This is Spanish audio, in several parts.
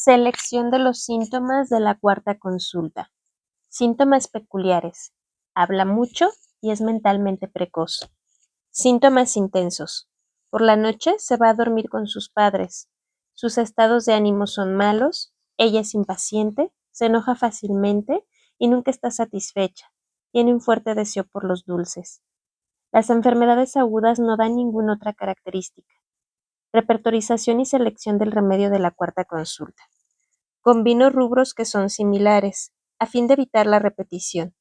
Selección de los síntomas de la cuarta consulta. Síntomas peculiares. Habla mucho y es mentalmente precoz. Síntomas intensos. Por la noche se va a dormir con sus padres. Sus estados de ánimo son malos. Ella es impaciente, se enoja fácilmente y nunca está satisfecha. Tiene un fuerte deseo por los dulces. Las enfermedades agudas no dan ninguna otra característica. Repertorización y selección del remedio de la cuarta consulta. Combino rubros que son similares, a fin de evitar la repetición.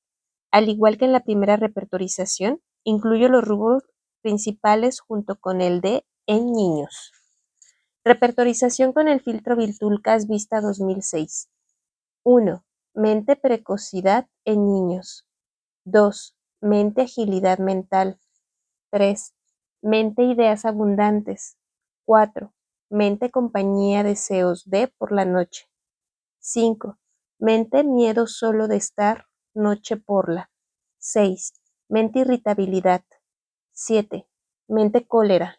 Al igual que en la primera repertorización, incluyo los rubros principales junto con el de en niños. Repertorización con el filtro Viltulcas Vista 2006. 1. Mente precocidad en niños. 2. Mente agilidad mental. 3. Mente ideas abundantes. 4. Mente compañía deseos de por la noche. 5. Mente miedo solo de estar, noche porla. 6. Mente irritabilidad. 7. Mente cólera.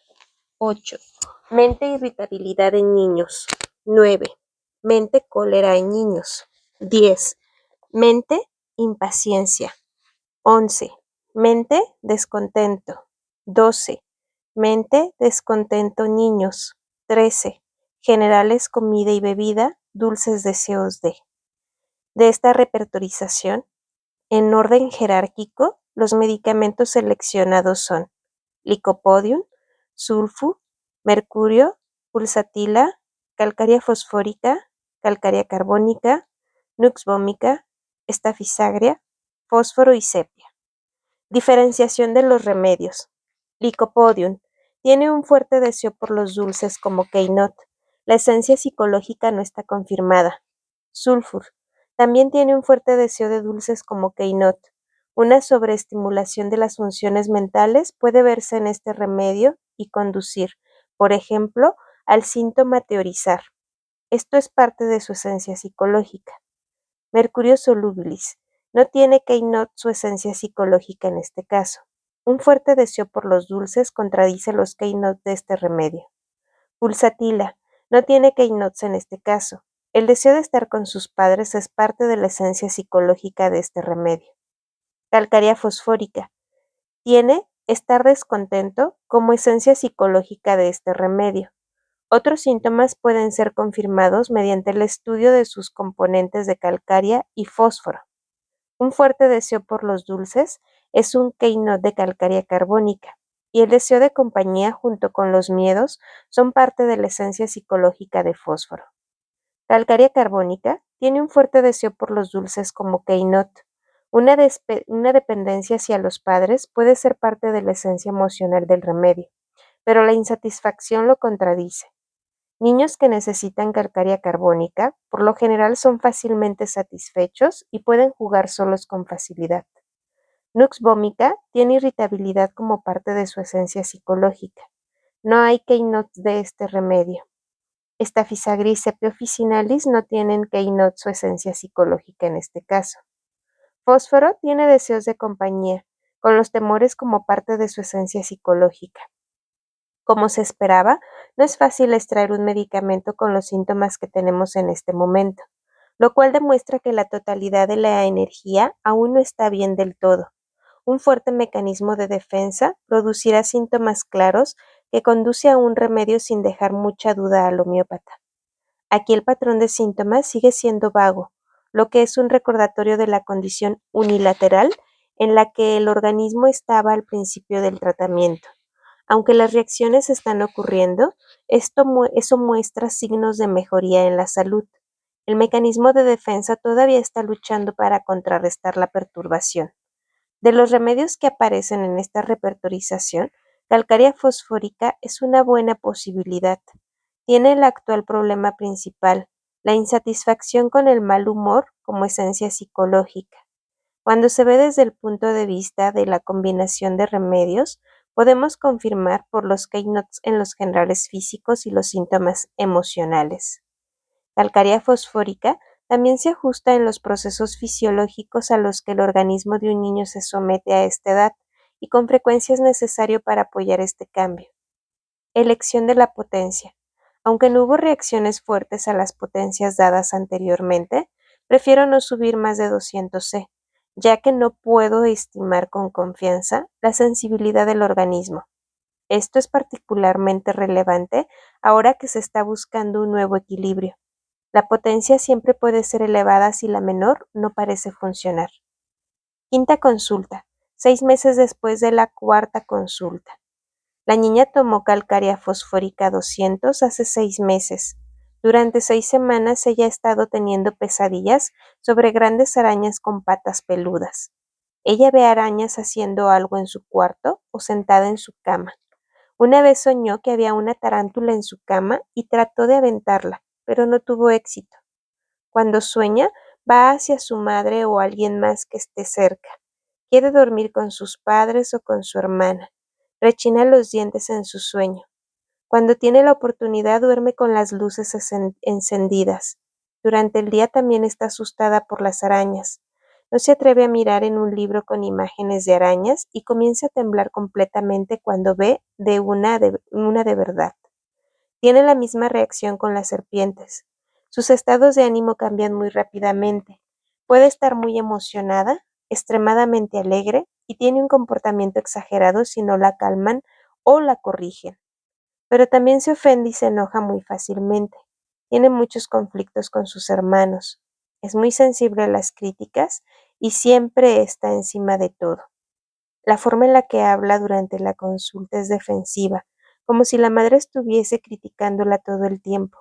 8. Mente irritabilidad en niños. 9. Mente cólera en niños. 10. Mente impaciencia. 11. Mente descontento. 12. Mente descontento niños. 13. Generales comida y bebida, dulces deseos de. De esta repertorización, en orden jerárquico, los medicamentos seleccionados son Licopodium, Sulfu, Mercurio, Pulsatila, Calcárea fosfórica, Calcárea carbónica, Nux vomica, Staphysagra, fósforo y sepia. Diferenciación de los remedios. Licopodium tiene un fuerte deseo por los dulces como Keinot. La esencia psicológica no está confirmada. Sulfur también tiene un fuerte deseo de dulces como Keinot. Una sobreestimulación de las funciones mentales puede verse en este remedio y conducir, por ejemplo, al síntoma teorizar. Esto es parte de su esencia psicológica. Mercurio solubilis no tiene Keinot su esencia psicológica en este caso. Un fuerte deseo por los dulces contradice los Keinot de este remedio. Pulsatila no tiene Keinots en este caso. El deseo de estar con sus padres es parte de la esencia psicológica de este remedio. Calcárea fosfórica tiene estar descontento como esencia psicológica de este remedio. Otros síntomas pueden ser confirmados mediante el estudio de sus componentes de calcárea y fósforo. Un fuerte deseo por los dulces es un Keinot de calcárea carbónica, y el deseo de compañía junto con los miedos son parte de la esencia psicológica de fósforo. Calcárea carbónica tiene un fuerte deseo por los dulces como Keinot. Una dependencia hacia los padres puede ser parte de la esencia emocional del remedio, pero la insatisfacción lo contradice. Niños que necesitan calcárea carbónica, por lo general son fácilmente satisfechos y pueden jugar solos con facilidad. Nux vomica tiene irritabilidad como parte de su esencia psicológica. No hay Keinots de este remedio. Staphysagra y Sepia officinalis no tienen Keinot su esencia psicológica en este caso. Fósforo tiene deseos de compañía, con los temores como parte de su esencia psicológica. Como se esperaba, no es fácil extraer un medicamento con los síntomas que tenemos en este momento, lo cual demuestra que la totalidad de la energía aún no está bien del todo. Un fuerte mecanismo de defensa producirá síntomas claros que conduce a un remedio sin dejar mucha duda al homeópata. Aquí el patrón de síntomas sigue siendo vago, lo que es un recordatorio de la condición unilateral en la que el organismo estaba al principio del tratamiento. Aunque las reacciones están ocurriendo, eso muestra signos de mejoría en la salud. El mecanismo de defensa todavía está luchando para contrarrestar la perturbación. De los remedios que aparecen en esta repertorización, calcárea fosfórica es una buena posibilidad. Tiene el actual problema principal, la insatisfacción con el mal humor como esencia psicológica. Cuando se ve desde el punto de vista de la combinación de remedios, podemos confirmar por los Keinots en los generales físicos y los síntomas emocionales. Calcárea fosfórica también se ajusta en los procesos fisiológicos a los que el organismo de un niño se somete a esta edad y con frecuencia es necesario para apoyar este cambio. Elección de la potencia. Aunque no hubo reacciones fuertes a las potencias dadas anteriormente, prefiero no subir más de 200 C, ya que no puedo estimar con confianza la sensibilidad del organismo. Esto es particularmente relevante ahora que se está buscando un nuevo equilibrio. La potencia siempre puede ser elevada si la menor no parece funcionar. Quinta consulta, 6 meses después de la cuarta consulta. La niña tomó calcárea fosfórica 200 hace 6 meses. Durante 6 semanas ella ha estado teniendo pesadillas sobre grandes arañas con patas peludas. Ella ve arañas haciendo algo en su cuarto o sentada en su cama. Una vez soñó que había una tarántula en su cama y trató de aventarla, pero no tuvo éxito. Cuando sueña, va hacia su madre o alguien más que esté cerca. Quiere dormir con sus padres o con su hermana. Rechina los dientes en su sueño. Cuando tiene la oportunidad duerme con las luces encendidas. Durante el día también está asustada por las arañas. No se atreve a mirar en un libro con imágenes de arañas y comienza a temblar completamente cuando ve una de verdad. Tiene la misma reacción con las serpientes. Sus estados de ánimo cambian muy rápidamente. Puede estar muy emocionada, extremadamente alegre y tiene un comportamiento exagerado si no la calman o la corrigen. Pero también se ofende y se enoja muy fácilmente. Tiene muchos conflictos con sus hermanos. Es muy sensible a las críticas y siempre está encima de todo. La forma en la que habla durante la consulta es defensiva, como si la madre estuviese criticándola todo el tiempo.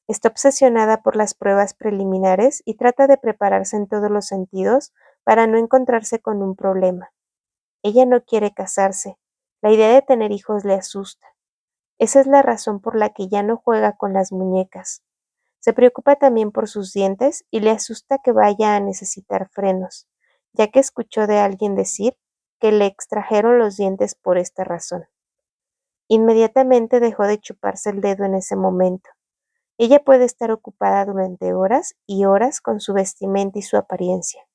Está obsesionada por las pruebas preliminares y trata de prepararse en todos los sentidos para no encontrarse con un problema. Ella no quiere casarse. La idea de tener hijos le asusta. Esa es la razón por la que ya no juega con las muñecas. Se preocupa también por sus dientes y le asusta que vaya a necesitar frenos, ya que escuchó de alguien decir que le extrajeron los dientes por esta razón. Inmediatamente dejó de chuparse el dedo en ese momento. Ella puede estar ocupada durante horas y horas con su vestimenta y su apariencia.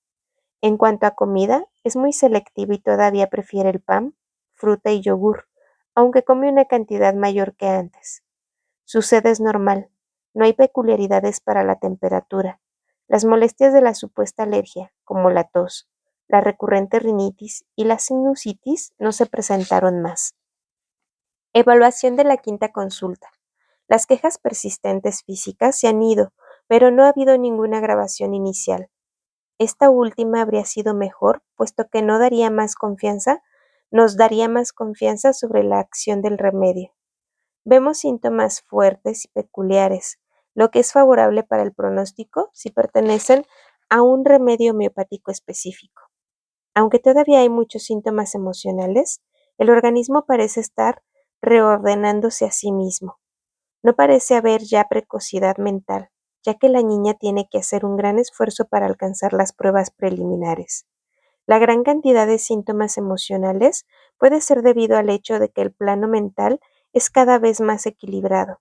En cuanto a comida, es muy selectiva y todavía prefiere el pan, fruta y yogur, aunque come una cantidad mayor que antes. Su sed es normal, no hay peculiaridades para la temperatura. Las molestias de la supuesta alergia, como la tos, la recurrente rinitis y la sinusitis, no se presentaron más. Evaluación de la quinta consulta. Las quejas persistentes físicas se han ido, pero no ha habido ninguna agravación inicial. Esta última habría sido mejor, puesto que nos daría más confianza sobre la acción del remedio. Vemos síntomas fuertes y peculiares, lo que es favorable para el pronóstico si pertenecen a un remedio homeopático específico. Aunque todavía hay muchos síntomas emocionales, el organismo parece estar reordenándose a sí mismo. No parece haber ya precocidad mental, ya que la niña tiene que hacer un gran esfuerzo para alcanzar las pruebas preliminares. La gran cantidad de síntomas emocionales puede ser debido al hecho de que el plano mental es cada vez más equilibrado.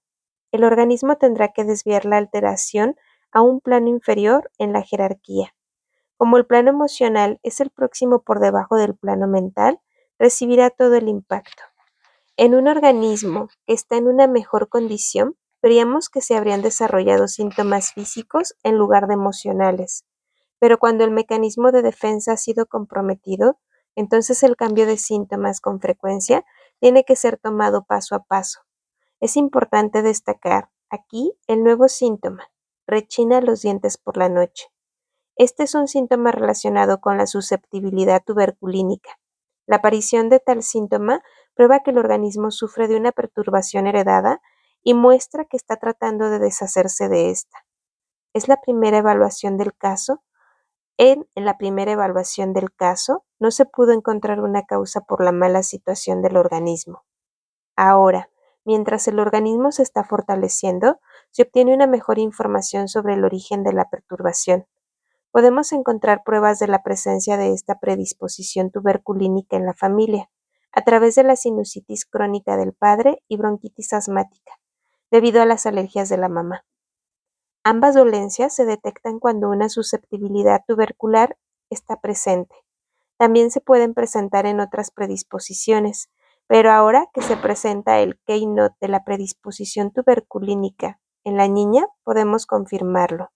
El organismo tendrá que desviar la alteración a un plano inferior en la jerarquía. Como el plano emocional es el próximo por debajo del plano mental, recibirá todo el impacto. En un organismo que está en una mejor condición, veríamos que se habrían desarrollado síntomas físicos en lugar de emocionales. Pero cuando el mecanismo de defensa ha sido comprometido, entonces el cambio de síntomas con frecuencia tiene que ser tomado paso a paso. Es importante destacar aquí el nuevo síntoma: rechina los dientes por la noche. Este es un síntoma relacionado con la susceptibilidad tuberculínica. La aparición de tal síntoma prueba que el organismo sufre de una perturbación heredada y muestra que está tratando de deshacerse de esta. Es la primera evaluación del caso. En la primera evaluación del caso, no se pudo encontrar una causa por la mala situación del organismo. Ahora, mientras el organismo se está fortaleciendo, se obtiene una mejor información sobre el origen de la perturbación. Podemos encontrar pruebas de la presencia de esta predisposición tuberculínica en la familia, a través de la sinusitis crónica del padre y bronquitis asmática, debido a las alergias de la mamá. Ambas dolencias se detectan cuando una susceptibilidad tubercular está presente. También se pueden presentar en otras predisposiciones, Pero ahora que se presenta el keynote de la predisposición tuberculínica en la niña, podemos confirmarlo.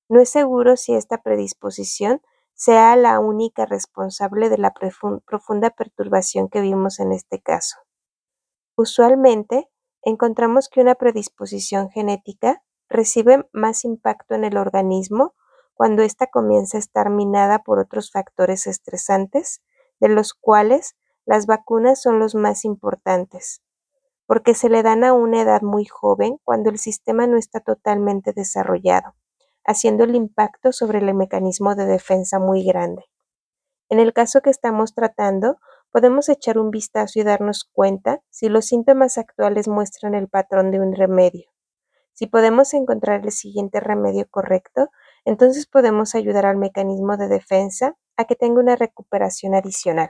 No es seguro si esta predisposición sea la única responsable de la profunda perturbación que vimos en este caso. Usualmente, encontramos que una predisposición genética recibe más impacto en el organismo cuando ésta comienza a estar minada por otros factores estresantes, de los cuales las vacunas son los más importantes, porque se le dan a una edad muy joven cuando el sistema no está totalmente desarrollado, haciendo el impacto sobre el mecanismo de defensa muy grande. En el caso que estamos tratando, podemos echar un vistazo y darnos cuenta si los síntomas actuales muestran el patrón de un remedio. Si podemos encontrar el siguiente remedio correcto, entonces podemos ayudar al mecanismo de defensa a que tenga una recuperación adicional.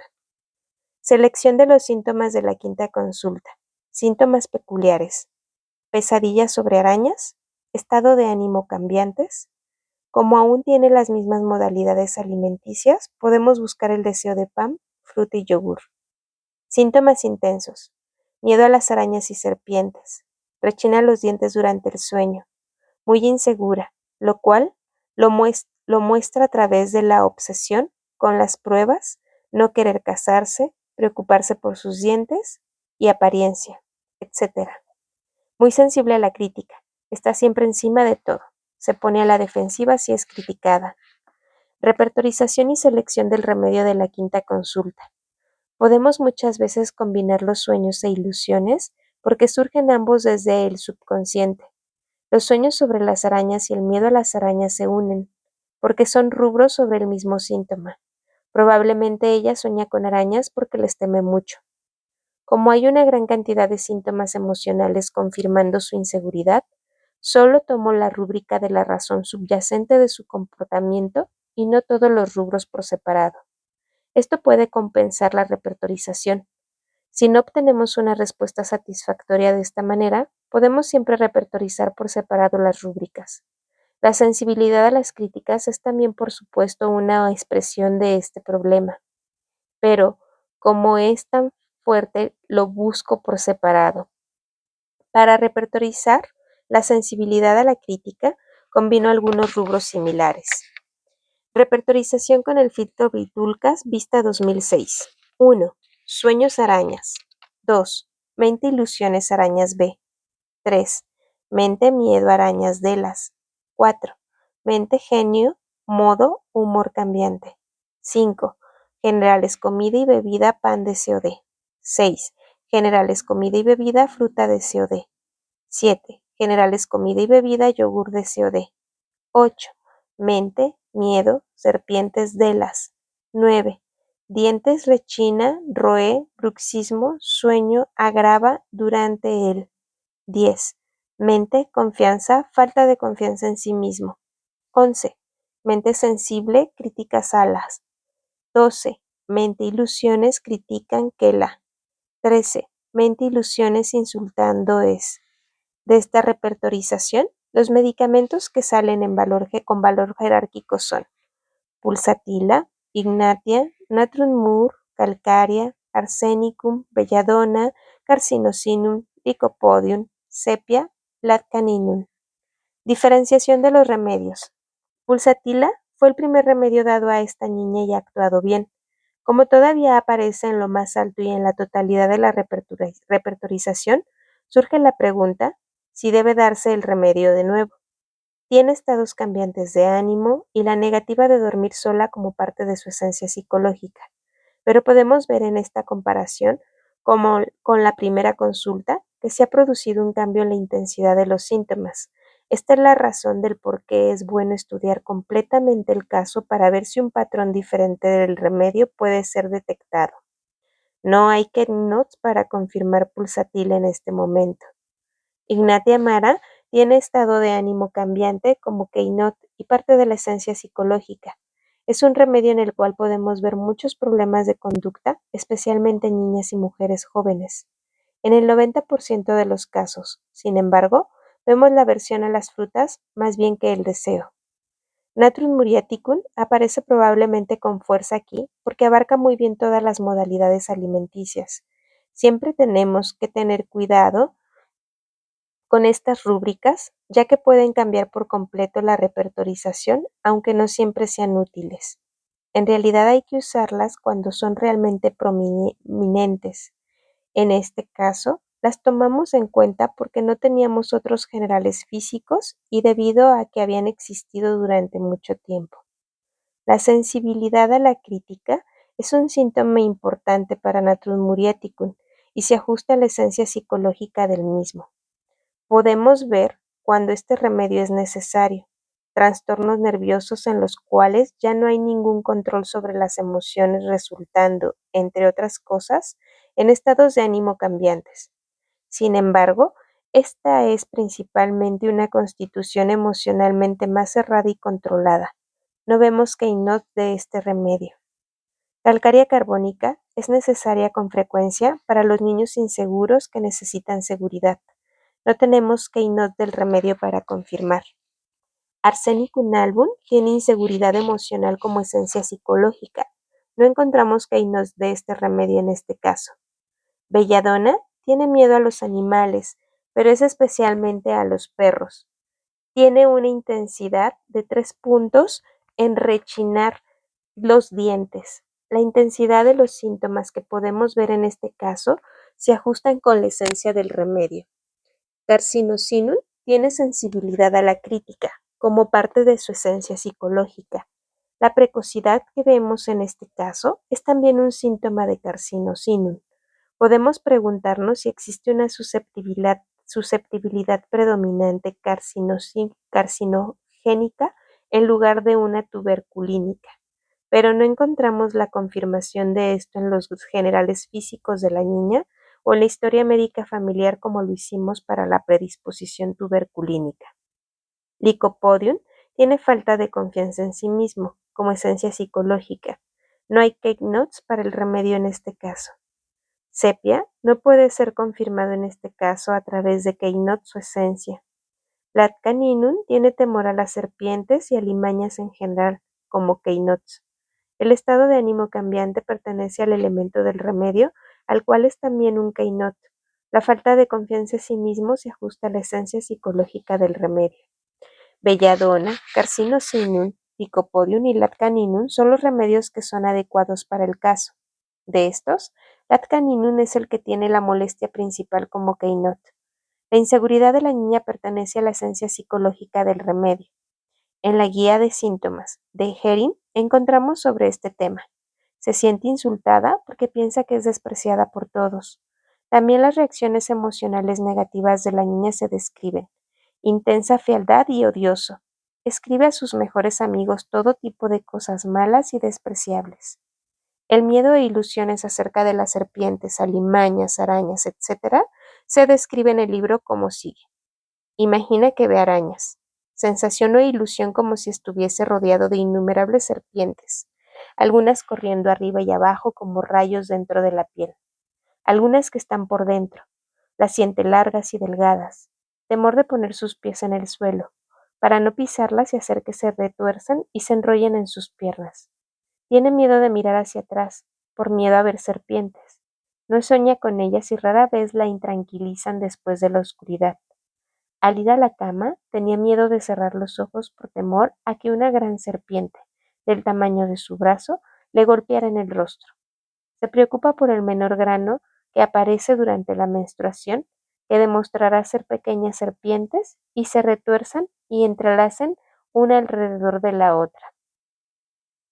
Selección de los síntomas de la quinta consulta. Síntomas peculiares. Pesadillas sobre arañas. Estado de ánimo cambiantes. Como aún tiene las mismas modalidades alimenticias, podemos buscar el deseo de pan, fruta y yogur. Síntomas intensos. Miedo a las arañas y serpientes. Rechina los dientes durante el sueño. Muy insegura, lo cual lo muestra a través de la obsesión con las pruebas, no querer casarse, preocuparse por sus dientes y apariencia, etc. Muy sensible a la crítica. Está siempre encima de todo. Se pone a la defensiva si es criticada. Repertorización y selección del remedio de la quinta consulta. Podemos muchas veces combinar los sueños e ilusiones porque surgen ambos desde el subconsciente. Los sueños sobre las arañas y el miedo a las arañas se unen, porque son rubros sobre el mismo síntoma. Probablemente ella sueña con arañas porque les teme mucho. Como hay una gran cantidad de síntomas emocionales confirmando su inseguridad, solo tomo la rúbrica de la razón subyacente de su comportamiento y no todos los rubros por separado. Esto puede compensar la repertorización. Si no obtenemos una respuesta satisfactoria de esta manera, podemos siempre repertorizar por separado las rúbricas. La sensibilidad a las críticas es también, por supuesto, una expresión de este problema, pero como es tan fuerte, lo busco por separado. Para repertorizar la sensibilidad a la crítica, combino algunos rubros similares. Repertorización con el filtro Vitulcas Vista 2006. 1. Sueños arañas. 2. Mente ilusiones arañas B. 3. Mente miedo arañas Delas. 4. Mente genio modo humor cambiante. 5. Generales comida y bebida pan de COD. 6. Generales comida y bebida fruta de COD. 7. Generales comida y bebida yogur de COD. 8. Mente, miedo, serpientes Delas. 9. Dientes rechina, roe, bruxismo, sueño, agrava durante él. 10. Mente, confianza, falta de confianza en sí mismo. 11. Mente sensible, critica salas. 12. Mente ilusiones, critican que la. 13. Mente ilusiones, insultando es. De esta repertorización, los medicamentos que salen con valor jerárquico son pulsatila, ignatia, natrum mur, calcárea, arsenicum, belladona, carcinosinum, lycopodium, sepia, latcaninum. Diferenciación de los remedios. Pulsatila fue el primer remedio dado a esta niña y ha actuado bien. Como todavía aparece en lo más alto y en la totalidad de la repertorización, surge la pregunta si debe darse el remedio de nuevo. Tiene estados cambiantes de ánimo y la negativa de dormir sola como parte de su esencia psicológica. Pero podemos ver en esta comparación, como con la primera consulta, que se ha producido un cambio en la intensidad de los síntomas. Esta es la razón del por qué es bueno estudiar completamente el caso para ver si un patrón diferente del remedio puede ser detectado. No hay keynotes para confirmar pulsatila en este momento. Ignatia Mara tiene estado de ánimo cambiante como keynote y parte de la esencia psicológica. Es un remedio en el cual podemos ver muchos problemas de conducta, especialmente en niñas y mujeres jóvenes. En el 90% de los casos, sin embargo, vemos la aversión a las frutas más bien que el deseo. Natrum muriaticum aparece probablemente con fuerza aquí porque abarca muy bien todas las modalidades alimenticias. Siempre tenemos que tener cuidado con estas rúbricas, ya que pueden cambiar por completo la repertorización, aunque no siempre sean útiles. En realidad hay que usarlas cuando son realmente prominentes. En este caso, las tomamos en cuenta porque no teníamos otros generales físicos y debido a que habían existido durante mucho tiempo. La sensibilidad a la crítica es un síntoma importante para Natrun muriaticum y se ajusta a la esencia psicológica del mismo. Podemos ver cuando este remedio es necesario, trastornos nerviosos en los cuales ya no hay ningún control sobre las emociones resultando, entre otras cosas, en estados de ánimo cambiantes. Sin embargo, esta es principalmente una constitución emocionalmente más cerrada y controlada. No vemos keynote de este remedio. Calcárea carbónica es necesaria con frecuencia para los niños inseguros que necesitan seguridad. No tenemos keynote del remedio para confirmar. Arsenicum album tiene inseguridad emocional como esencia psicológica. No encontramos keynote de este remedio en este caso. Belladonna tiene miedo a los animales, pero es especialmente a los perros. Tiene una intensidad de 3 puntos en rechinar los dientes. La intensidad de los síntomas que podemos ver en este caso se ajustan con la esencia del remedio. Carcinosinum tiene sensibilidad a la crítica, como parte de su esencia psicológica. La precocidad que vemos en este caso es también un síntoma de carcinosinum. Podemos preguntarnos si existe una susceptibilidad predominante carcinogénica en lugar de una tuberculínica, pero no encontramos la confirmación de esto en los generales físicos de la niña o en la historia médica familiar como lo hicimos para la predisposición tuberculínica. Lycopodium tiene falta de confianza en sí mismo, como esencia psicológica. No hay cake notes para el remedio en este caso. Sepia no puede ser confirmado en este caso a través de Keynote su esencia. Latcaninum tiene temor a las serpientes y alimañas en general, como Keynotes. El estado de ánimo cambiante pertenece al elemento del remedio, al cual es también un Keynote. La falta de confianza en sí mismo se ajusta a la esencia psicológica del remedio. Belladonna, Carcinosinum, Lycopodium y Latcaninum son los remedios que son adecuados para el caso. De estos, Latcaninum es el que tiene la molestia principal como keynote. La inseguridad de la niña pertenece a la esencia psicológica del remedio. En la guía de síntomas de Herring encontramos sobre este tema. Se siente insultada porque piensa que es despreciada por todos. También las reacciones emocionales negativas de la niña se describen. Intensa fealdad y odioso. Escribe a sus mejores amigos todo tipo de cosas malas y despreciables. El miedo e ilusiones acerca de las serpientes, alimañas, arañas, etc., se describe en el libro como sigue. Imagina que ve arañas. Sensación o ilusión como si estuviese rodeado de innumerables serpientes, algunas corriendo arriba y abajo como rayos dentro de la piel, algunas que están por dentro. Las siente largas y delgadas. Temor de poner sus pies en el suelo, para no pisarlas y hacer que se retuerzan y se enrollen en sus piernas. Tiene miedo de mirar hacia atrás, por miedo a ver serpientes. No sueña con ellas y rara vez la intranquilizan después de la oscuridad. Al ir a la cama, tenía miedo de cerrar los ojos por temor a que una gran serpiente, del tamaño de su brazo, le golpeara en el rostro. Se preocupa por el menor grano que aparece durante la menstruación, que demostrará ser pequeñas serpientes y se retuerzan y entrelacen una alrededor de la otra.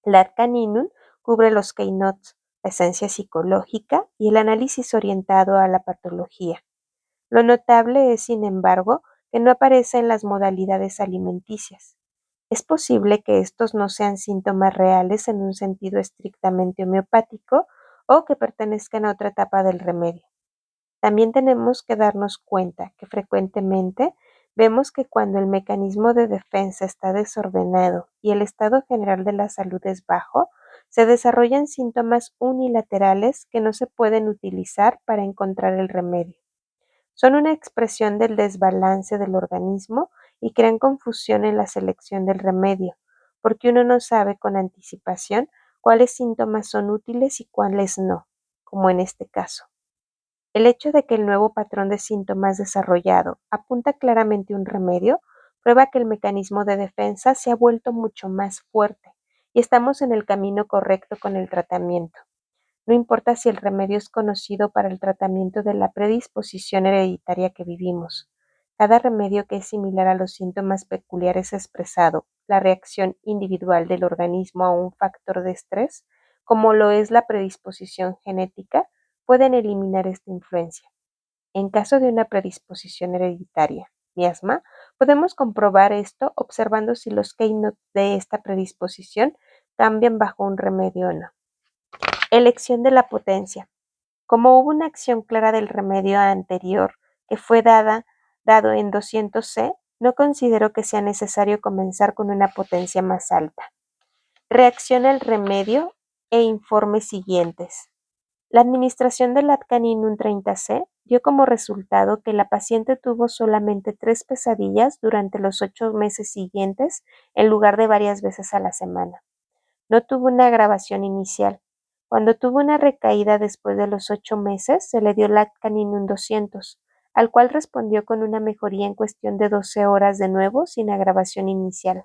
Latcaninum cubre los keynotes, la esencia psicológica y el análisis orientado a la patología. Lo notable es, sin embargo, que no aparece en las modalidades alimenticias. Es posible que estos no sean síntomas reales en un sentido estrictamente homeopático o que pertenezcan a otra etapa del remedio. También tenemos que darnos cuenta que frecuentemente vemos que cuando el mecanismo de defensa está desordenado y el estado general de la salud es bajo, se desarrollan síntomas unilaterales que no se pueden utilizar para encontrar el remedio. Son una expresión del desbalance del organismo y crean confusión en la selección del remedio, porque uno no sabe con anticipación cuáles síntomas son útiles y cuáles no, como en este caso. El hecho de que el nuevo patrón de síntomas desarrollado apunta claramente a un remedio prueba que el mecanismo de defensa se ha vuelto mucho más fuerte y estamos en el camino correcto con el tratamiento. No importa si el remedio es conocido para el tratamiento de la predisposición hereditaria que vivimos. Cada remedio que es similar a los síntomas peculiares expresado, la reacción individual del organismo a un factor de estrés, como lo es la predisposición genética, pueden eliminar esta influencia. En caso de una predisposición hereditaria, miasma, podemos comprobar esto observando si los keynote de esta predisposición cambian bajo un remedio o no. Elección de la potencia. Como hubo una acción clara del remedio anterior que fue dado en 200C, no considero que sea necesario comenzar con una potencia más alta. Reacción al remedio e informes siguientes. La administración del Atcaninum 30C dio como resultado que la paciente tuvo solamente 3 pesadillas durante los 8 meses siguientes en lugar de varias veces a la semana. No tuvo una agravación inicial. Cuando tuvo una recaída después de los 8 meses, se le dio Latcaninum 200, al cual respondió con una mejoría en cuestión de 12 horas de nuevo sin agravación inicial.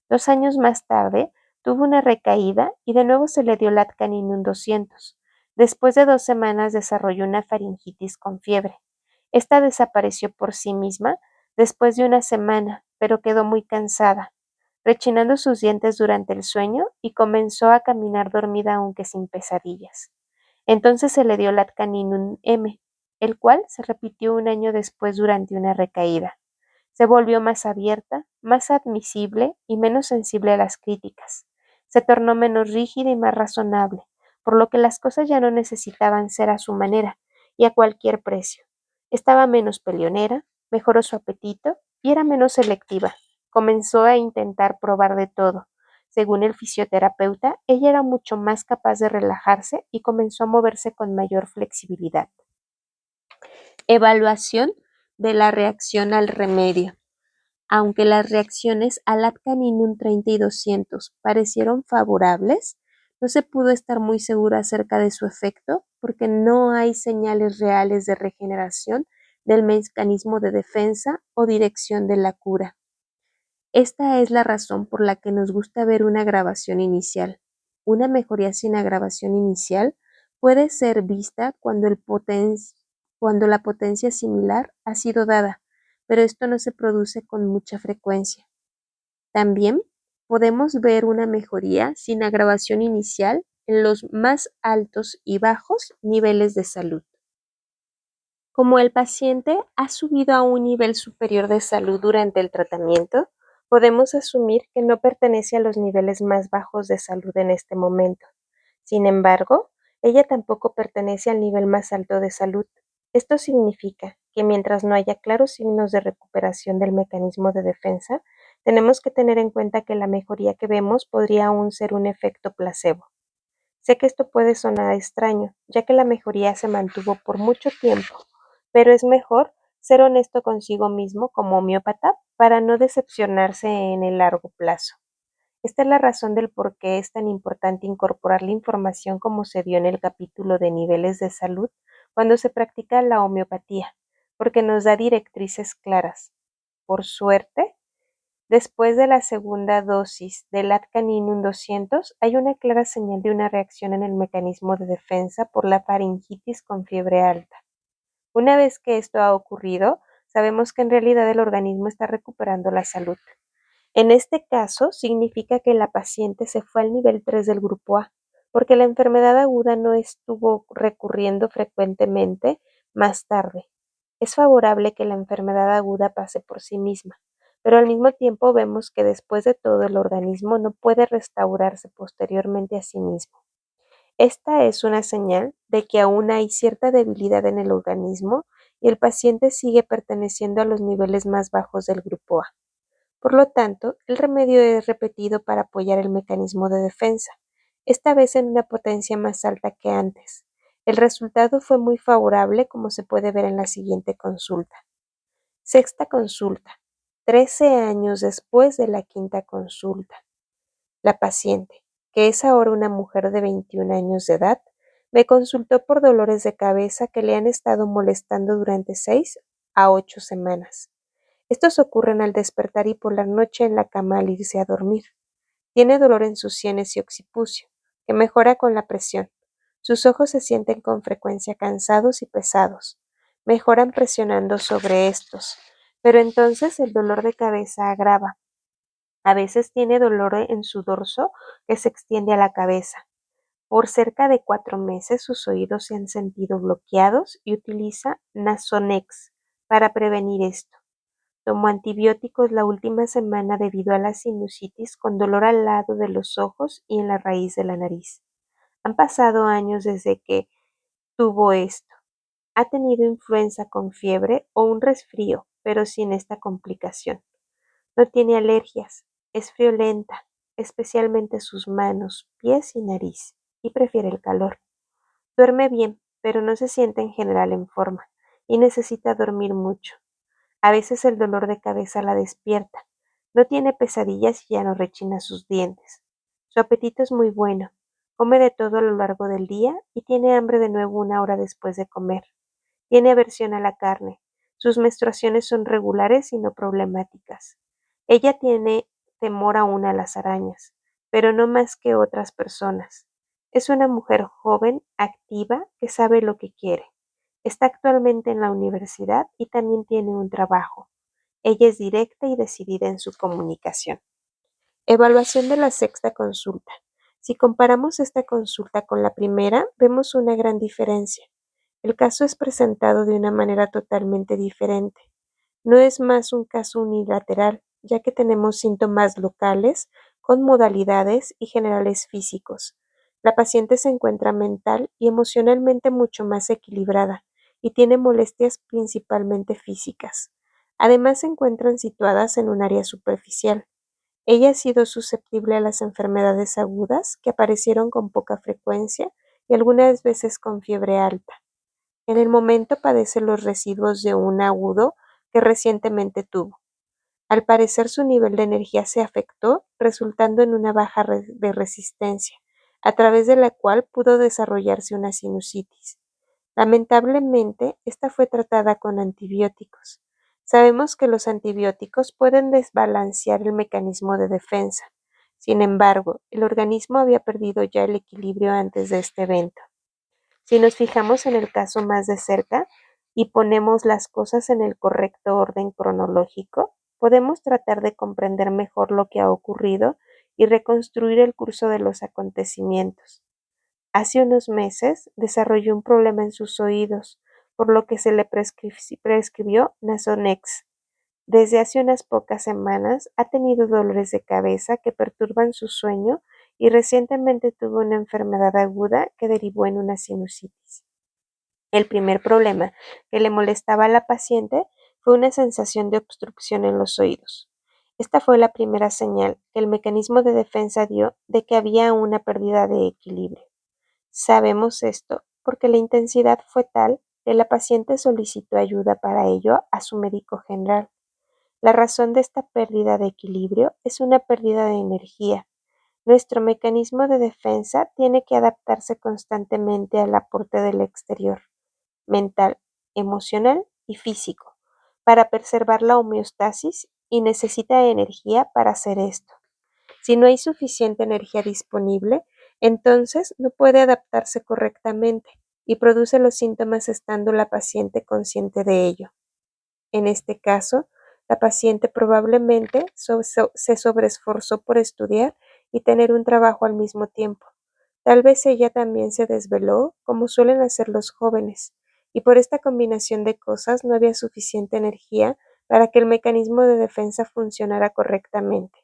2 años más tarde, tuvo una recaída y de nuevo se le dio Latcaninum 200. Después de 2 semanas desarrolló una faringitis con fiebre. Esta desapareció por sí misma después de una semana, pero quedó muy cansada, rechinando sus dientes durante el sueño y comenzó a caminar dormida aunque sin pesadillas. Entonces se le dio Latcaninum M, el cual se repitió un año después durante una recaída. Se volvió más abierta, más admisible y menos sensible a las críticas. Se tornó menos rígida y más razonable, por lo que las cosas ya no necesitaban ser a su manera y a cualquier precio. Estaba menos peleonera, mejoró su apetito y era menos selectiva. Comenzó a intentar probar de todo. Según el fisioterapeuta, ella era mucho más capaz de relajarse y comenzó a moverse con mayor flexibilidad. Evaluación de la reacción al remedio. Aunque las reacciones al Atcaninum 30 y 200 parecieron favorables, no se pudo estar muy seguro acerca de su efecto porque no hay señales reales de regeneración del mecanismo de defensa o dirección de la cura. Esta es la razón por la que nos gusta ver una agravación inicial. Una mejoría sin agravación inicial puede ser vista cuando la potencia similar ha sido dada, pero esto no se produce con mucha frecuencia. También podemos ver una mejoría sin agravación inicial en los más altos y bajos niveles de salud. Como el paciente ha subido a un nivel superior de salud durante el tratamiento, podemos asumir que no pertenece a los niveles más bajos de salud en este momento. Sin embargo, ella tampoco pertenece al nivel más alto de salud. Esto significa que mientras no haya claros signos de recuperación del mecanismo de defensa, tenemos que tener en cuenta que la mejoría que vemos podría aún ser un efecto placebo. Sé que esto puede sonar extraño, ya que la mejoría se mantuvo por mucho tiempo, pero es mejor ser honesto consigo mismo como homeópata para no decepcionarse en el largo plazo. Esta es la razón del por qué es tan importante incorporar la información como se dio en el capítulo de niveles de salud cuando se practica la homeopatía, porque nos da directrices claras. Por suerte, después de la segunda dosis del Atcaninum 200, hay una clara señal de una reacción en el mecanismo de defensa por la faringitis con fiebre alta. Una vez que esto ha ocurrido, sabemos que en realidad el organismo está recuperando la salud. En este caso, significa que la paciente se fue al nivel 3 del grupo A, porque la enfermedad aguda no estuvo recurriendo frecuentemente más tarde. Es favorable que la enfermedad aguda pase por sí misma, pero al mismo tiempo vemos que después de todo el organismo no puede restaurarse posteriormente a sí mismo. Esta es una señal de que aún hay cierta debilidad en el organismo y el paciente sigue perteneciendo a los niveles más bajos del grupo A. Por lo tanto, el remedio es repetido para apoyar el mecanismo de defensa, esta vez en una potencia más alta que antes. El resultado fue muy favorable, como se puede ver en la siguiente consulta. Sexta consulta, 13 años después de la quinta consulta. La paciente, que es ahora una mujer de 21 años de edad, Me consultó por dolores de cabeza que le han estado molestando durante 6 a 8 semanas. Estos ocurren al despertar y por la noche en la cama al irse a dormir. Tiene dolor en sus sienes y occipucio, que mejora con la presión. Sus ojos se sienten con frecuencia cansados y pesados. Mejoran presionando sobre estos, pero entonces el dolor de cabeza agrava. A veces tiene dolor en su dorso que se extiende a la cabeza. Por cerca de 4 meses sus oídos se han sentido bloqueados y utiliza Nasonex para prevenir esto. Tomó antibióticos la última semana debido a la sinusitis con dolor al lado de los ojos y en la raíz de la nariz. Han pasado años desde que tuvo esto. Ha tenido influenza con fiebre o un resfrío, pero sin esta complicación. No tiene alergias, es friolenta, especialmente sus manos, pies y nariz, y prefiere el calor. Duerme bien, pero no se siente en general en forma, y necesita dormir mucho. A veces el dolor de cabeza la despierta. No tiene pesadillas y ya no rechina sus dientes. Su apetito es muy bueno. Come de todo a lo largo del día y tiene hambre de nuevo 1 hora después de comer. Tiene aversión a la carne. Sus menstruaciones son regulares y no problemáticas. Ella tiene temor aún a las arañas, pero no más que otras personas. Es una mujer joven, activa, que sabe lo que quiere. Está actualmente en la universidad y también tiene un trabajo. Ella es directa y decidida en su comunicación. Evaluación de la sexta consulta. Si comparamos esta consulta con la primera, vemos una gran diferencia. El caso es presentado de una manera totalmente diferente. No es más un caso unilateral, ya que tenemos síntomas locales, con modalidades y generales físicos. La paciente se encuentra mental y emocionalmente mucho más equilibrada y tiene molestias principalmente físicas. Además se encuentran situadas en un área superficial. Ella ha sido susceptible a las enfermedades agudas que aparecieron con poca frecuencia y algunas veces con fiebre alta. En el momento padece los residuos de un agudo que recientemente tuvo. Al parecer su nivel de energía se afectó, resultando en una baja de resistencia, a través de la cual pudo desarrollarse una sinusitis. Lamentablemente, esta fue tratada con antibióticos. Sabemos que los antibióticos pueden desbalancear el mecanismo de defensa. Sin embargo, el organismo había perdido ya el equilibrio antes de este evento. Si nos fijamos en el caso más de cerca y ponemos las cosas en el correcto orden cronológico, podemos tratar de comprender mejor lo que ha ocurrido y reconstruir el curso de los acontecimientos. Hace unos meses desarrolló un problema en sus oídos, por lo que se le prescribió Nasonex. Desde hace unas pocas semanas ha tenido dolores de cabeza que perturban su sueño y recientemente tuvo una enfermedad aguda que derivó en una sinusitis. El primer problema que le molestaba a la paciente fue una sensación de obstrucción en los oídos. Esta fue la primera señal que el mecanismo de defensa dio de que había una pérdida de equilibrio. Sabemos esto porque la intensidad fue tal que la paciente solicitó ayuda para ello a su médico general. La razón de esta pérdida de equilibrio es una pérdida de energía. Nuestro mecanismo de defensa tiene que adaptarse constantemente al aporte del exterior, mental, emocional y físico, para preservar la homeostasis y necesita energía para hacer esto. Si no hay suficiente energía disponible, entonces no puede adaptarse correctamente y produce los síntomas estando la paciente consciente de ello. En este caso, la paciente probablemente se sobreesforzó por estudiar y tener un trabajo al mismo tiempo. Tal vez ella también se desveló, como suelen hacer los jóvenes, y por esta combinación de cosas no había suficiente energía para que el mecanismo de defensa funcionara correctamente.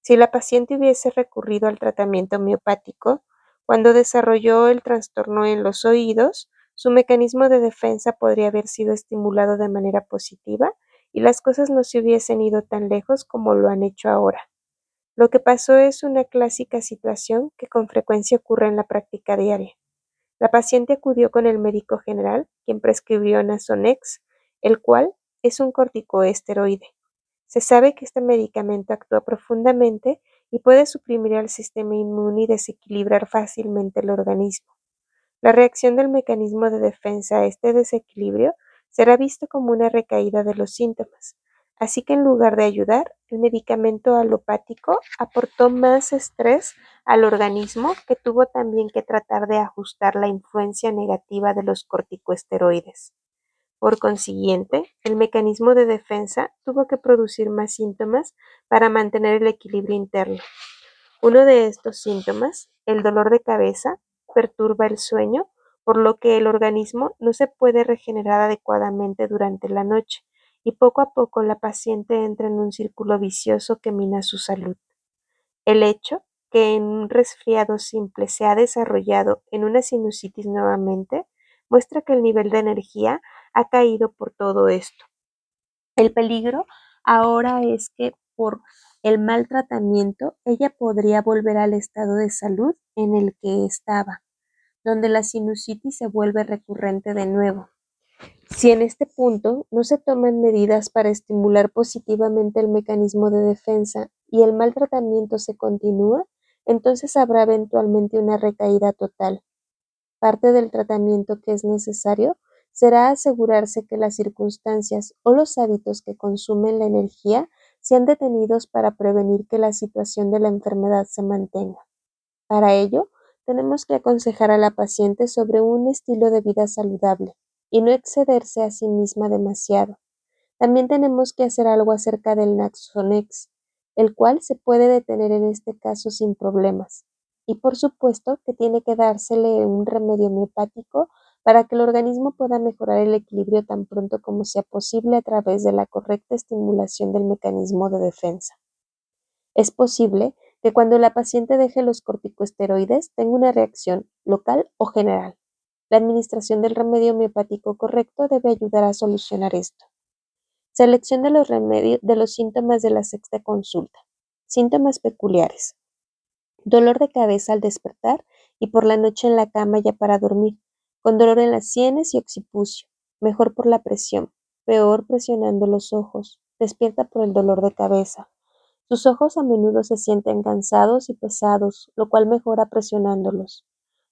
Si la paciente hubiese recurrido al tratamiento homeopático, cuando desarrolló el trastorno en los oídos, su mecanismo de defensa podría haber sido estimulado de manera positiva y las cosas no se hubiesen ido tan lejos como lo han hecho ahora. Lo que pasó es una clásica situación que con frecuencia ocurre en la práctica diaria. La paciente acudió con el médico general, quien prescribió Nasonex, el cual es un corticoesteroide. Se sabe que este medicamento actúa profundamente y puede suprimir al sistema inmune y desequilibrar fácilmente el organismo. La reacción del mecanismo de defensa a este desequilibrio será visto como una recaída de los síntomas. Así que en lugar de ayudar, el medicamento alopático aportó más estrés al organismo, que tuvo también que tratar de ajustar la influencia negativa de los corticosteroides. Por consiguiente, el mecanismo de defensa tuvo que producir más síntomas para mantener el equilibrio interno. Uno de estos síntomas, el dolor de cabeza, perturba el sueño, por lo que el organismo no se puede regenerar adecuadamente durante la noche, y poco a poco la paciente entra en un círculo vicioso que mina su salud. El hecho que en un resfriado simple se ha desarrollado en una sinusitis nuevamente, muestra que el nivel de energía ha caído por todo esto. El peligro ahora es que por el mal tratamiento ella podría volver al estado de salud en el que estaba, donde la sinusitis se vuelve recurrente de nuevo. Si en este punto no se toman medidas para estimular positivamente el mecanismo de defensa y el mal tratamiento se continúa, entonces habrá eventualmente una recaída total. Parte del tratamiento que es necesario será asegurarse que las circunstancias o los hábitos que consumen la energía sean detenidos para prevenir que la situación de la enfermedad se mantenga. Para ello, tenemos que aconsejar a la paciente sobre un estilo de vida saludable y no excederse a sí misma demasiado. También tenemos que hacer algo acerca del Nasonex, el cual se puede detener en este caso sin problemas. Y por supuesto que tiene que dársele un remedio homeopático para que el organismo pueda mejorar el equilibrio tan pronto como sea posible a través de la correcta estimulación del mecanismo de defensa. Es posible que cuando la paciente deje los corticosteroides tenga una reacción local o general. La administración del remedio homeopático correcto debe ayudar a solucionar esto. Selección de los remedios de los síntomas de la sexta consulta. Síntomas peculiares. Dolor de cabeza al despertar y por la noche en la cama ya para dormir, con dolor en las sienes y occipucio, mejor por la presión, peor presionando los ojos, despierta por el dolor de cabeza. Sus ojos a menudo se sienten cansados y pesados, lo cual mejora presionándolos.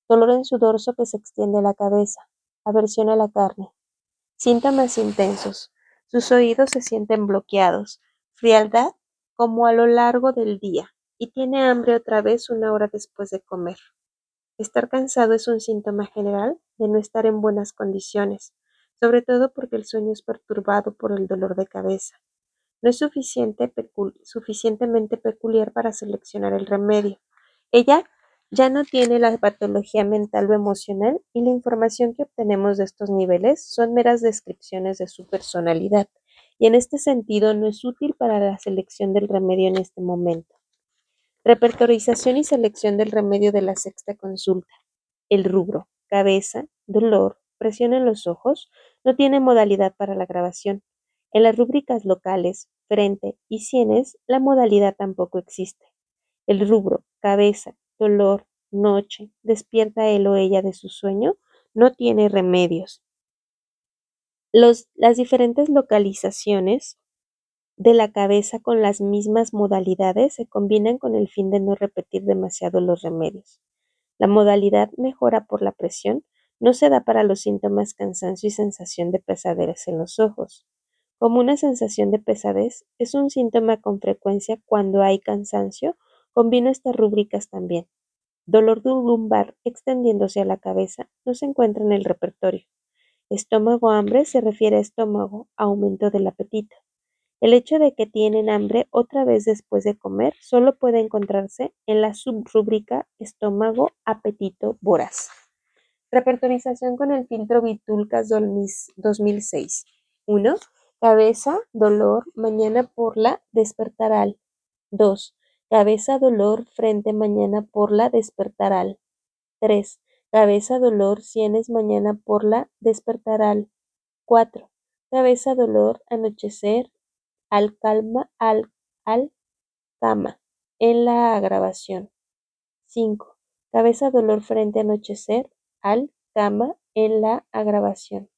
Dolor en su dorso que se extiende a la cabeza, aversión a la carne. Síntomas intensos. Sus oídos se sienten bloqueados, frialdad como a lo largo del día, y tiene hambre otra vez una hora después de comer. Estar cansado es un síntoma general de no estar en buenas condiciones, sobre todo porque el sueño es perturbado por el dolor de cabeza. No es suficientemente peculiar para seleccionar el remedio. Ella ya no tiene la patología mental o emocional y la información que obtenemos de estos niveles son meras descripciones de su personalidad y en este sentido no es útil para la selección del remedio en este momento. Repertorización y selección del remedio de la sexta consulta. El rubro, cabeza, dolor, presión en los ojos, no tiene modalidad para la grabación. En las rúbricas locales, frente y sienes, la modalidad tampoco existe. El rubro, cabeza, dolor, noche, despierta él o ella de su sueño, no tiene remedios. Las diferentes localizaciones de la cabeza con las mismas modalidades se combinan con el fin de no repetir demasiado los remedios. La modalidad mejora por la presión no se da para los síntomas cansancio y sensación de pesadez en los ojos. Como una sensación de pesadez es un síntoma con frecuencia cuando hay cansancio, combino estas rúbricas también. Dolor de lumbar extendiéndose a la cabeza no se encuentra en el repertorio. Estómago hambre se refiere a estómago, aumento del apetito. El hecho de que tienen hambre otra vez después de comer solo puede encontrarse en la subrúbrica estómago, apetito, voraz. Repertorización con el filtro Vitulcas 2006. 1. Cabeza, dolor, mañana por la despertaral. 2. Cabeza, dolor, frente, mañana por la despertaral. 3. Cabeza, dolor, sienes, mañana por la despertaral. 4. Cabeza, dolor, anochecer, al cama, en la agravación. 5. Cabeza, dolor, frente, anochecer, al cama, en la agravación.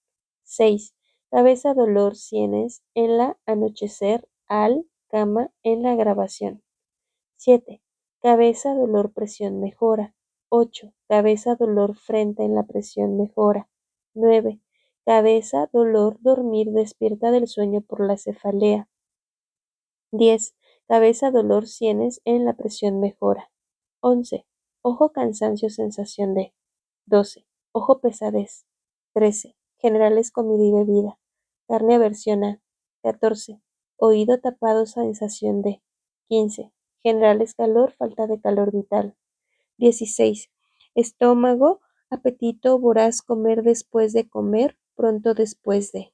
6. Cabeza, dolor, sienes, en la anochecer, al cama, en la agravación. 7. Cabeza, dolor, presión, mejora. 8. Cabeza, dolor, frente en la presión mejora. 9. Cabeza, dolor, dormir, despierta del sueño por la cefalea. 10. Cabeza, dolor, sienes en la presión mejora. 11. Ojo, cansancio, sensación de. 12. Ojo, pesadez. 13. Generales, comida y bebida. Carne, aversión a. 14. Oído tapado, sensación de. 15. Generales, calor, falta de calor vital. 16. Estómago, apetito, voraz, comer después de comer, pronto después de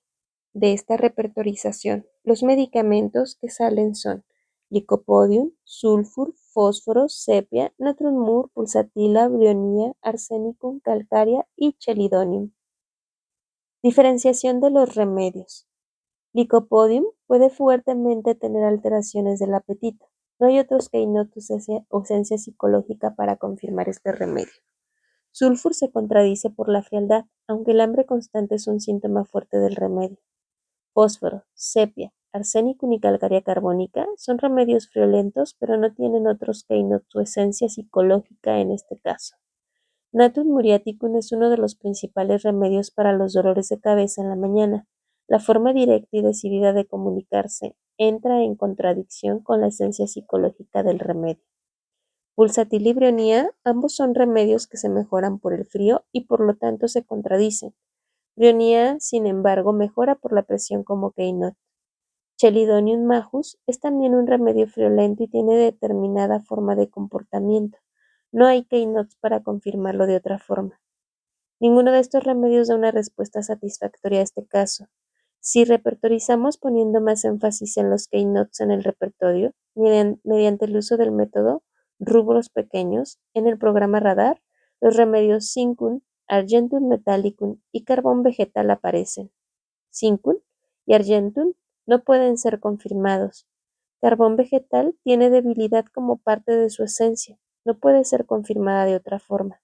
esta repertorización. Los medicamentos que salen son licopodium, sulfur, fósforo, sepia, natriumur, pulsatila, brionía, arsenicum, calcárea y chelidonium. Diferenciación de los remedios. Licopodium puede fuertemente tener alteraciones del apetito. No hay otros que denoten ausencia psicológica para confirmar este remedio. Sulfur se contradice por la frialdad, aunque el hambre constante es un síntoma fuerte del remedio. Fósforo, sepia, arsénico y calcárea carbónica son remedios friolentos, pero no tienen otros que su esencia psicológica en este caso. Natrium muriaticum es uno de los principales remedios para los dolores de cabeza en la mañana. La forma directa y decidida de comunicarse entra en contradicción con la esencia psicológica del remedio. Pulsatil y brionía, ambos son remedios que se mejoran por el frío y por lo tanto se contradicen. Brionía, sin embargo, mejora por la presión como Keinot. Chelidonium majus es también un remedio friolento y tiene determinada forma de comportamiento. No hay Keinots para confirmarlo de otra forma. Ninguno de estos remedios da una respuesta satisfactoria a este caso. Si repertorizamos poniendo más énfasis en los Keinots en el repertorio, mediante el uso del método rubros pequeños, en el programa radar, los remedios Zincum, Argentum metallicum y carbón vegetal aparecen. Zincum y Argentum no pueden ser confirmados. Carbón vegetal tiene debilidad como parte de su esencia, no puede ser confirmada de otra forma.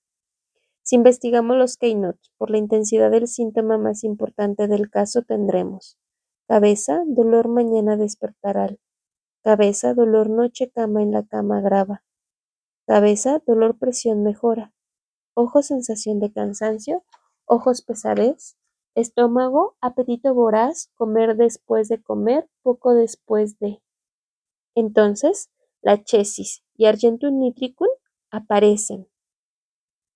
Si investigamos los Keinots por la intensidad del síntoma más importante del caso tendremos cabeza, dolor mañana despertará. Cabeza, dolor noche cama en la cama grava. Cabeza, dolor presión mejora. Ojos, sensación de cansancio. Ojos, pesadez. Estómago, apetito voraz, comer después de comer, poco después de. Entonces, la chesis y Argentum nitricum aparecen.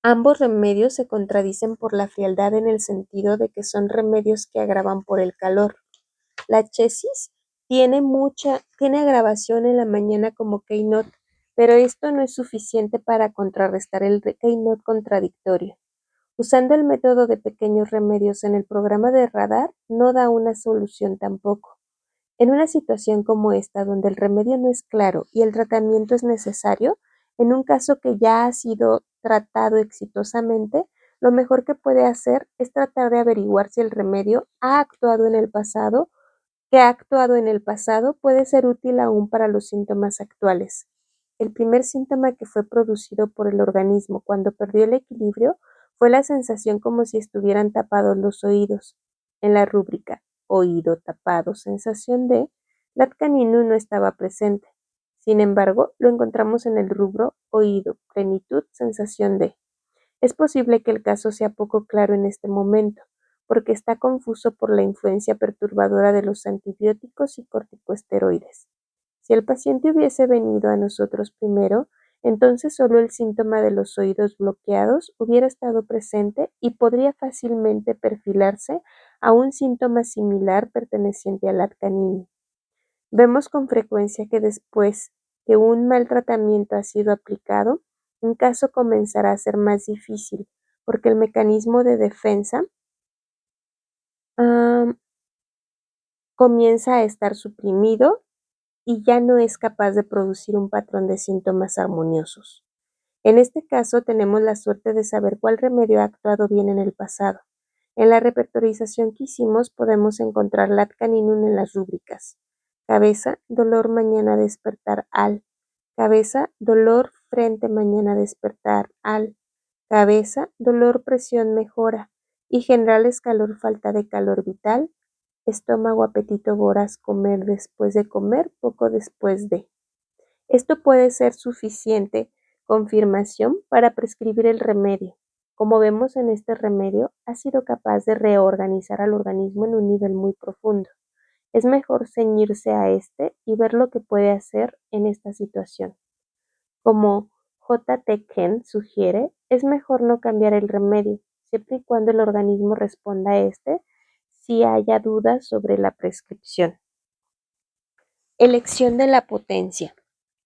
Ambos remedios se contradicen por la frialdad en el sentido de que son remedios que agravan por el calor. La chesis tiene agravación en la mañana como Keinot, pero esto no es suficiente para contrarrestar el Keinot contradictorio. Usando el método de pequeños remedios en el programa de radar no da una solución tampoco. En una situación como esta, donde el remedio no es claro y el tratamiento es necesario, en un caso que ya ha sido tratado exitosamente, lo mejor que puede hacer es tratar de averiguar si el remedio que ha actuado en el pasado puede ser útil aún para los síntomas actuales. El primer síntoma que fue producido por el organismo cuando perdió el equilibrio fue la sensación como si estuvieran tapados los oídos. En la rúbrica oído tapado, sensación de, latcanino no estaba presente. Sin embargo, lo encontramos en el rubro oído, plenitud, sensación de. Es posible que el caso sea poco claro en este momento, porque está confuso por la influencia perturbadora de los antibióticos y corticosteroides. Si el paciente hubiese venido a nosotros primero, entonces solo el síntoma de los oídos bloqueados hubiera estado presente y podría fácilmente perfilarse a un síntoma similar perteneciente al atcanino. Vemos con frecuencia que después que un mal tratamiento ha sido aplicado, un caso comenzará a ser más difícil porque el mecanismo de defensa comienza a estar suprimido y ya no es capaz de producir un patrón de síntomas armoniosos. En este caso tenemos la suerte de saber cuál remedio ha actuado bien en el pasado. En la repertorización que hicimos podemos encontrar latcaninum en las rúbricas. Cabeza, dolor mañana despertar al. Cabeza, dolor frente mañana despertar al. Cabeza, dolor presión mejora. Y generales calor falta de calor vital. Estómago apetito voraz comer después de comer poco después de. Esto puede ser suficiente confirmación para prescribir el remedio. Como vemos en este remedio, ha sido capaz de reorganizar al organismo en un nivel muy profundo. Es mejor ceñirse a este y ver lo que puede hacer en esta situación. Como J. T. Kent sugiere, es mejor no cambiar el remedio, siempre y cuando el organismo responda a este si haya dudas sobre la prescripción. Elección de la potencia.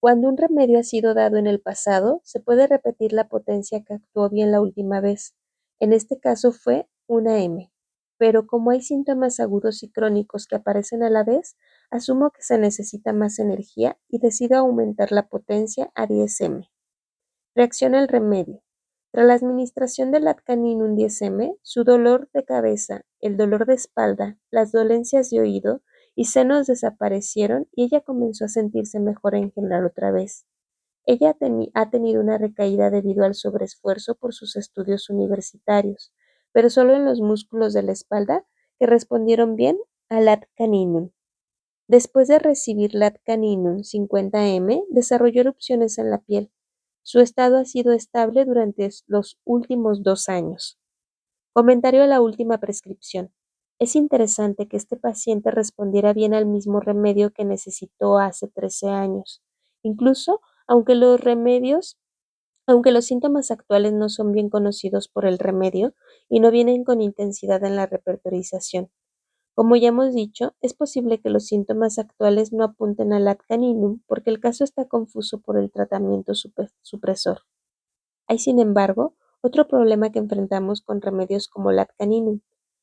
Cuando un remedio ha sido dado en el pasado, se puede repetir la potencia que actuó bien la última vez. En este caso fue una M. Pero como hay síntomas agudos y crónicos que aparecen a la vez, asumo que se necesita más energía y decido aumentar la potencia a 10M. Reacción al remedio. Tras la administración del Latcaninum 10M, su dolor de cabeza, el dolor de espalda, las dolencias de oído y senos desaparecieron y ella comenzó a sentirse mejor en general otra vez. Ella ha tenido una recaída debido al sobreesfuerzo por sus estudios universitarios, pero solo en los músculos de la espalda que respondieron bien al Latcaninum. Después de recibir Latcaninum 50M, desarrolló erupciones en la piel. Su estado ha sido estable durante los últimos 2 años. Comentario a la última prescripción. Es interesante que este paciente respondiera bien al mismo remedio que necesitó hace 13 años. Incluso, aunque los síntomas actuales no son bien conocidos por el remedio y no vienen con intensidad en la repertorización. Como ya hemos dicho, es posible que los síntomas actuales no apunten al Latcaninum porque el caso está confuso por el tratamiento supresor. Hay, sin embargo, otro problema que enfrentamos con remedios como Latcaninum.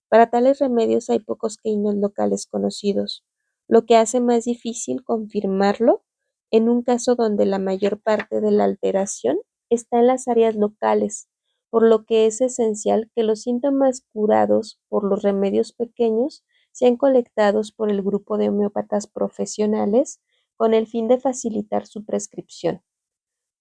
Para tales remedios hay pocos keynote locales conocidos, lo que hace más difícil confirmarlo en un caso donde la mayor parte de la alteración está en las áreas locales, por lo que es esencial que los síntomas curados por los remedios pequeños sean colectados por el grupo de homeópatas profesionales con el fin de facilitar su prescripción.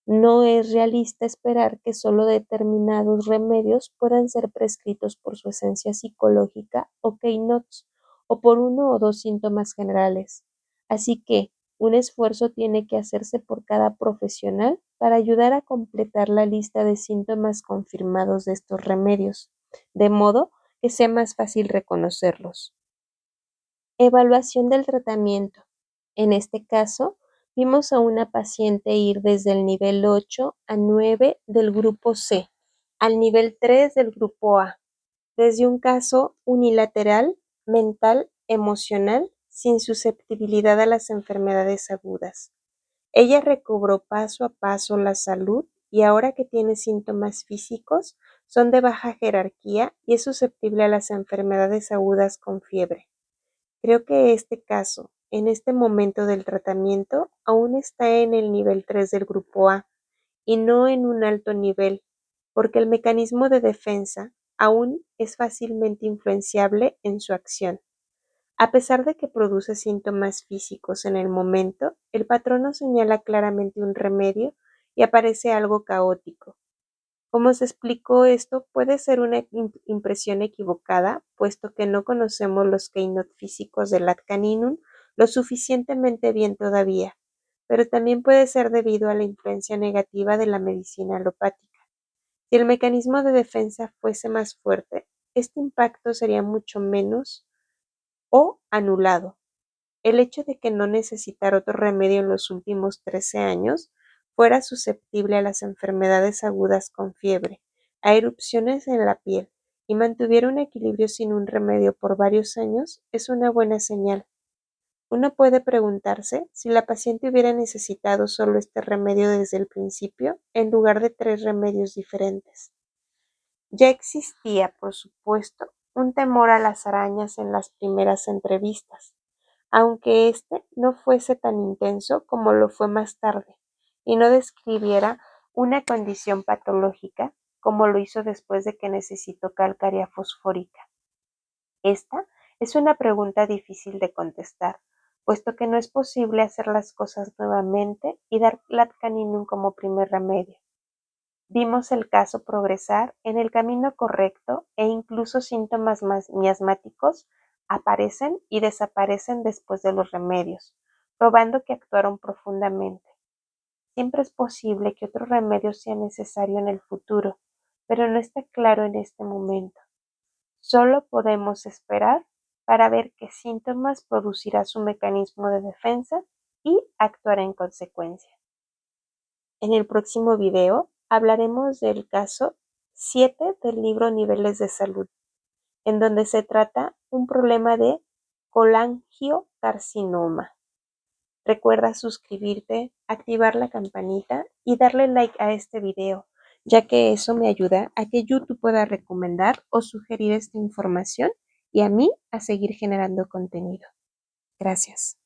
No es realista esperar que solo determinados remedios puedan ser prescritos por su esencia psicológica o keynotes, o por uno o dos síntomas generales. Así que un esfuerzo tiene que hacerse por cada profesional para ayudar a completar la lista de síntomas confirmados de estos remedios, de modo que sea más fácil reconocerlos. Evaluación del tratamiento. En este caso, vimos a una paciente ir desde el nivel 8 a 9 del grupo C al nivel 3 del grupo A, desde un caso unilateral, mental, emocional, sin susceptibilidad a las enfermedades agudas. Ella recobró paso a paso la salud y ahora que tiene síntomas físicos, son de baja jerarquía y es susceptible a las enfermedades agudas con fiebre. Creo que este caso, en este momento del tratamiento, aún está en el nivel 3 del grupo A y no en un alto nivel, porque el mecanismo de defensa aún es fácilmente influenciable en su acción. A pesar de que produce síntomas físicos en el momento, el patrón nos señala claramente un remedio y aparece algo caótico. Como se explicó, esto puede ser una impresión equivocada, puesto que no conocemos los keynote físicos del Latcaninum lo suficientemente bien todavía, pero también puede ser debido a la influencia negativa de la medicina alopática. Si el mecanismo de defensa fuese más fuerte, este impacto sería mucho menos o anulado. El hecho de que no necesitar otro remedio en los últimos 13 años fuera susceptible a las enfermedades agudas con fiebre, a erupciones en la piel y mantuviera un equilibrio sin un remedio por varios años es una buena señal. Uno puede preguntarse si la paciente hubiera necesitado solo este remedio desde el principio en lugar de 3 remedios diferentes. Ya existía, por supuesto, un temor a las arañas en las primeras entrevistas, aunque este no fuese tan intenso como lo fue más tarde, y no describiera una condición patológica como lo hizo después de que necesitó calcárea fosfórica. Esta es una pregunta difícil de contestar, puesto que no es posible hacer las cosas nuevamente y dar Latcaninum como primer remedio. Vimos el caso progresar en el camino correcto e incluso síntomas miasmáticos aparecen y desaparecen después de los remedios, probando que actuaron profundamente. Siempre es posible que otro remedio sea necesario en el futuro, pero no está claro en este momento. Solo podemos esperar para ver qué síntomas producirá su mecanismo de defensa y actuar en consecuencia. En el próximo video hablaremos del caso 7 del libro Niveles de Salud, en donde se trata un problema de colangiocarcinoma. Recuerda suscribirte, activar la campanita y darle like a este video, ya que eso me ayuda a que YouTube pueda recomendar o sugerir esta información y a mí a seguir generando contenido. Gracias.